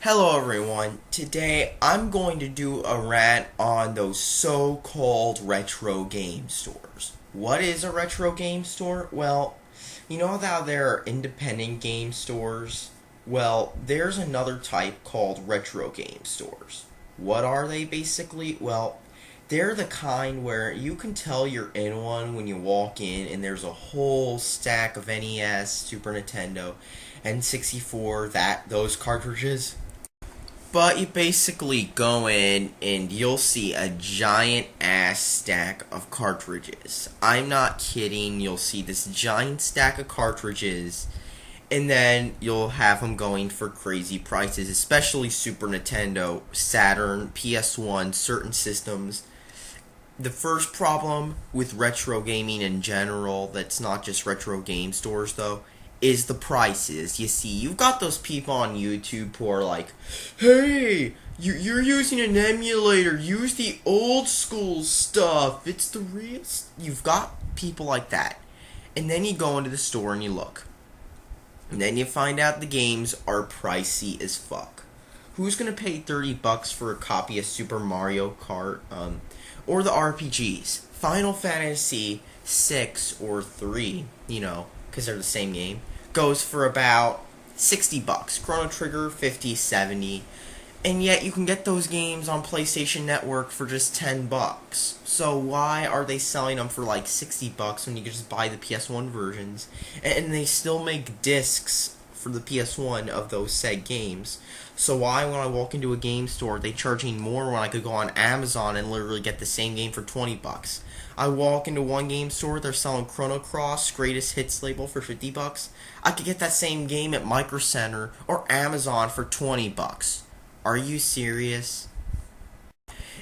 Hello everyone, today I'm going to do a rant on those so-called retro game stores. What is a retro game store? Well, you know how there are independent game stores? Well, there's another type called retro game stores. What are they basically? Well, they're the kind where you can tell you're in one when you walk in and there's a whole stack of NES, Super Nintendo, N64, those cartridges. But you basically go in and you'll see a giant ass stack of cartridges. I'm not kidding, you'll see this giant stack of cartridges, and then you'll have them going for crazy prices, especially Super Nintendo, Saturn, PS1, certain systems. The first problem with retro gaming in general, that's not just retro game stores though, is the prices. You see, you've got those people on YouTube who are like, hey, you're using an emulator, use the old school stuff, it's the real. You've got people like that. And then you go into the store and you look. And then you find out the games are pricey as fuck. Who's gonna pay $30 for a copy of Super Mario Kart, or the RPGs? Final Fantasy 6 or 3, because they're the same game, goes for about $60. Chrono Trigger, 50, 70. And yet you can get those games on PlayStation Network for just $10. So why are they selling them for like $60 when you can just buy the PS1 versions? And they still make discs for the PS1 of those said games. So why, when I walk into a game store, they charging more when I could go on Amazon and literally get the same game for $20? I walk into one game store, they're selling Chrono Cross Greatest Hits label for $50. I could get that same game at Micro Center or Amazon for $20. Are you serious?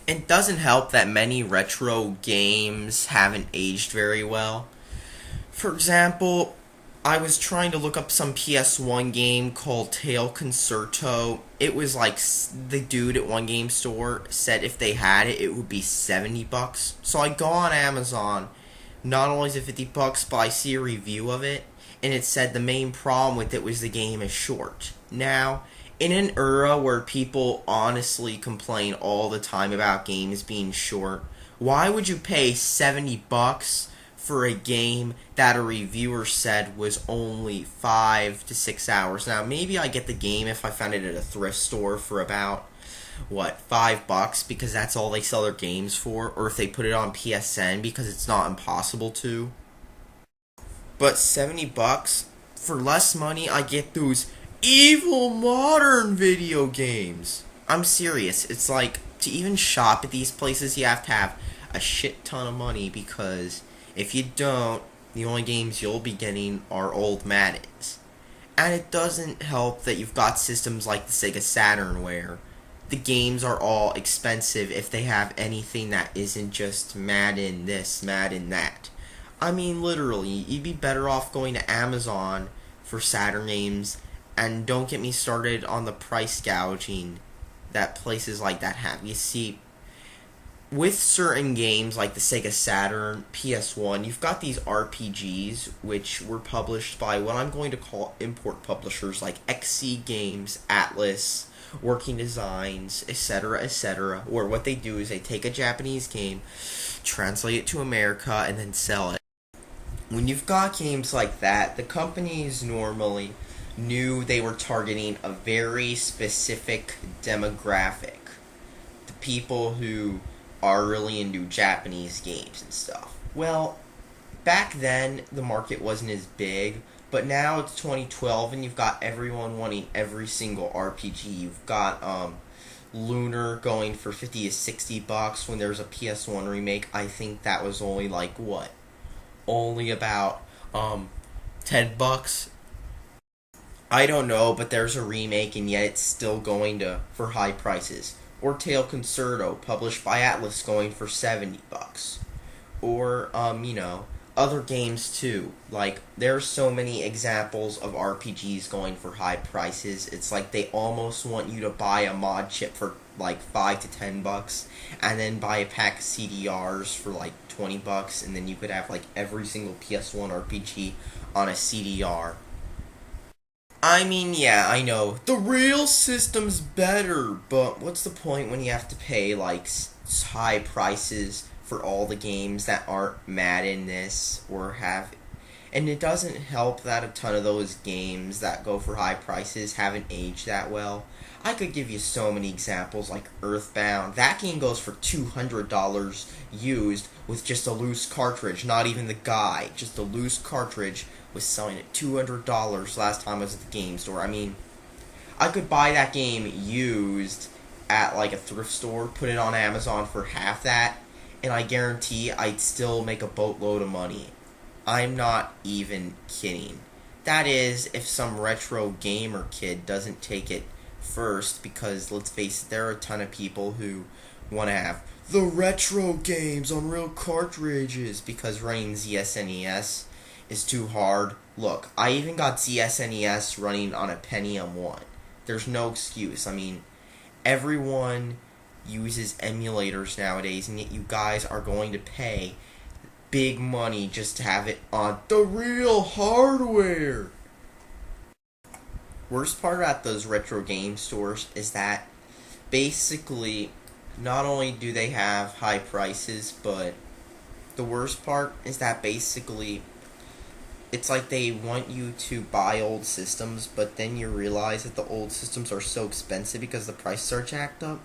It doesn't help that many retro games haven't aged very well. For example, I was trying to look up some PS1 game called Tail Concerto. It was like the dude at one game store said if they had it, it would be $70. So I go on Amazon. Not only is it $50, but I see a review of it, and it said the main problem with it was the game is short. Now, in an era where people honestly complain all the time about games being short, why would you pay $70 for a game that a reviewer said was only 5 to 6 hours? Now, maybe I get the game if I found it at a thrift store for about, $5, because that's all they sell their games for, or if they put it on PSN because it's not impossible to. But $70, for less money, I get those evil modern video games. I'm serious. It's like, to even shop at these places, you have to have a shit ton of money, because if you don't, the only games you'll be getting are old Maddens. And it doesn't help that you've got systems like the Sega Saturn where the games are all expensive if they have anything that isn't just Madden this, Madden that. I mean, literally, you'd be better off going to Amazon for Saturn games, and don't get me started on the price gouging that places like that have. You see, with certain games like the Sega Saturn, PS1, you've got these RPGs which were published by what I'm going to call import publishers like XC Games, Atlas, Working Designs, etc., etc., where what they do is they take a Japanese game, translate it to America, and then sell it. When you've got games like that, the companies normally knew they were targeting a very specific demographic. The people who are really into Japanese games and stuff. Well, back then, the market wasn't as big, but now it's 2012 and you've got everyone wanting every single RPG. You've got Lunar going for $50 to $60 when there's a PS1 remake. I think that was only like, only about $10. I don't know, but there's a remake and yet it's still going for high prices. Or Tail Concerto, published by Atlas, going for $70. Or, other games too. Like, there's so many examples of RPGs going for high prices. It's like they almost want you to buy a mod chip for like $5 to $10, and then buy a pack of CDRs for like $20, and then you could have like every single PS1 RPG on a CDR. I mean, yeah, I know. The real system's better, but what's the point when you have to pay, like, high prices for all the games that aren't Madden this or have. And it doesn't help that a ton of those games that go for high prices haven't aged that well. I could give you so many examples, like Earthbound. That game goes for $200 used with just a loose cartridge, not even the guide, just a loose cartridge was selling at $200 last time I was at the game store. I mean, I could buy that game used at like a thrift store, put it on Amazon for half that, and I guarantee I'd still make a boatload of money. I'm not even kidding. That is, if some retro gamer kid doesn't take it first, because let's face it, there are a ton of people who want to have the retro games on real cartridges because running ZSNES is too hard. Look, I even got ZSNES running on a Pentium 1. There's no excuse. I mean, everyone uses emulators nowadays, and yet you guys are going to pay big money just to have it on the real hardware. Worst part about those retro game stores is that basically not only do they have high prices, but the worst part is that basically it's like they want you to buy old systems, but then you realize that the old systems are so expensive because the prices are jacked up.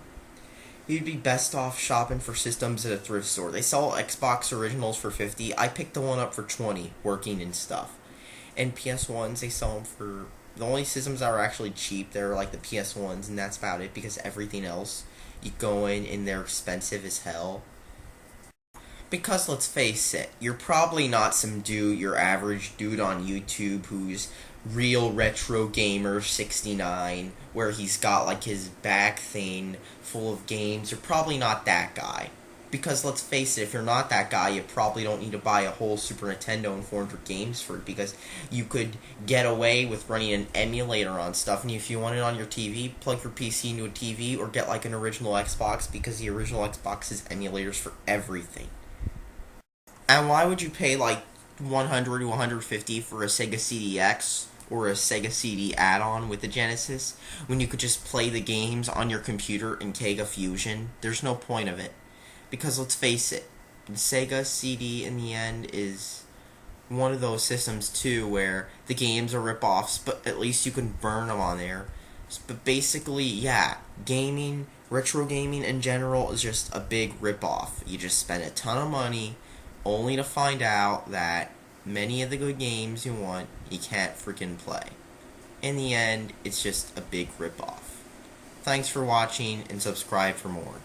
You'd be best off shopping for systems at a thrift store. They sell Xbox originals for $50. I picked the one up for $20, working and stuff. And PS1s, they sell them for... The only systems that are actually cheap, they're like the PS1s, and that's about it, because everything else, you go in and they're expensive as hell. Because let's face it, you're probably not your average dude on YouTube who's real retro gamer 69, where he's got like his back thing full of games. You're probably not that guy. Because let's face it, if you're not that guy, you probably don't need to buy a whole Super Nintendo and 400 games for it, because you could get away with running an emulator on stuff, and if you want it on your TV, plug your PC into a TV, or get like an original Xbox, because the original Xbox has emulators for everything. And why would you pay like $100 to $150 for a Sega CDX or a Sega CD add-on with the Genesis when you could just play the games on your computer in Kega Fusion? There's no point of it. Because let's face it, the Sega CD in the end is one of those systems too where the games are rip-offs, but at least you can burn them on there. But basically, yeah, gaming, retro gaming in general is just a big rip-off. You just spend a ton of money only to find out that many of the good games you want, you can't freaking play. In the end, it's just a big rip-off. Thanks for watching, and subscribe for more.